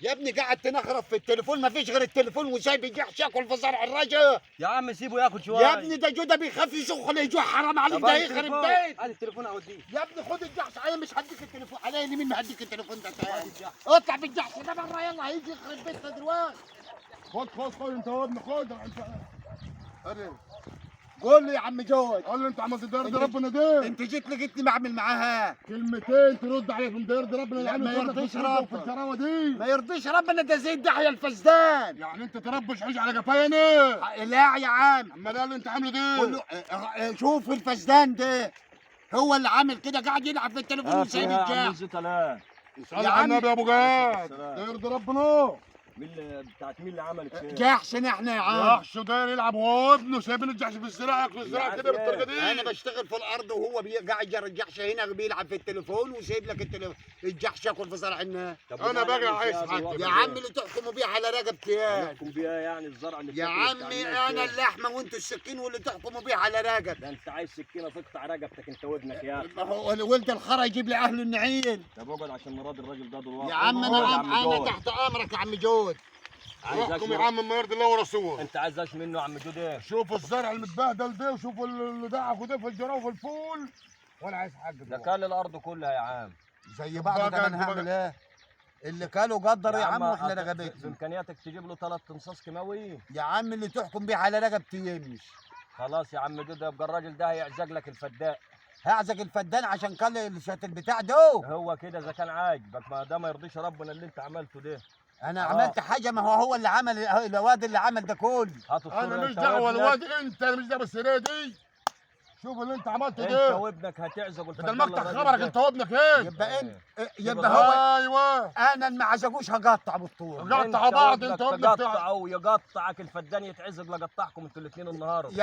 يا ابني قاعد تنخرف في التليفون، ما فيش غير التليفون وسايب يجح ياكل في زرع الرجا. يا عم سيبه ياكل شويه. يا ابني ده جوده بيخاف يشخ يجوع، حرام عليك، ده يخرب بيت. هات التليفون اوديه. يا ابني خد الجحش، انا مش هديك التليفون، على اليمين ما هديك التليفون ده تاني. اطلع بالجحش ده بره، يلا هيجي يخرب بيتنا دلوقتي. خد انت يا ابني، خد انت. اري قول له يا عم جود، قال لي انت عملت ده ربنا ده. انت جيت لقيتني بعمل معاها كلمتين ترد عليهم، ده يرضي ربنا اللي لا، عامل ما كده يرضيش في الشرب ربنا. وفي الشراوه دي. ما يرضيش ربنا، ده زي الدحية الفسدان. يعني انت تربش حوش على قفايا انا. لا يا عم، امال قال لي انت عامله ده. قول له شوف الفسدان ده هو اللي عامل كده، قاعد يلعب في التليفون وسايب يا عم الجاح. زيتلا. اسال يا عن عم. النبي يا ابو جاد، السلام. ده يرضي ربنا. بتاعت مين اللي عملت كده؟ جحشنا احنا يا عم. يحشو داير يلعب هو وابنه، سايبين الجحش في الزراعه، ياكلوا الزراعه كده بالطريقه دي. انا بشتغل في الارض وهو قاعد يجري الجحش هنا بيلعب في التليفون وسايب لك الجحش ياكل في زرع الناس. انا بقى عايز حاجه. يا عم اللي تحكموا بيه على رقبتي يا تحكم بيها يعني الزرع اللي يا بتاكله بتاع عمي، الناس انا ده. اللحمه وانتوا السكين واللي تحكموا بيه على رقبتي. ده انت عايز سكينه تقطع رقبتك انت وابنك يا اخي. ما هو ولد الخرا يجيب لي اهله النعيل. طب اقعد عشان نراضي الراجل ده دلوقتي. يا عم اقعد يا انا جود. تحت امرك يا عم جود. احكم يا عم ما يرضي الله ورسوله. انت عايزاش منه يا عم جود ايه؟ شوفوا الزرع المتبهدل ده، وشوفوا اللي دعكوا ده في الجراوه وفي الفول، وانا عايز حاجه. ده كان الارض كلها يا عم. زي بعض ده، انا هعمل ايه؟ اللي كانوا قدر يا عم واحنا في رقبتنا. امكانياتك تجيب له 3 انصاص كيماوي. يا عم اللي تحكم بيه على رقبتي يمشي. خلاص يا عم جود، يبقى الراجل ده هيعزق لك الفداء. هعزق الفدان عشان كل البتاع ده. هو كده اذا كان عاجبك، ما ده ما يرضيش ربنا اللي انت عملته ده. انا عملت حاجه؟ ما هو اللي عمل، الواد اللي عمل ده كله. هات الصورة انا مش انت دعوه وابنك. الواد، انت مش دعوه بالسيره دي. شوف اللي انت عملته انت ده وابنك هتعزقوا بدل الفدان ما افتح للراجل خبرك ده. انت وابنك ايه. يبقى انت، يبقى يبقى هو ايوه انا اللي ما عزقوش هقطع بالطول. قطع بعض وابنك انت وابنك. تقطع ويقطعك الفدان يتعزق لقطعكم انتوا الاثنين النهارده.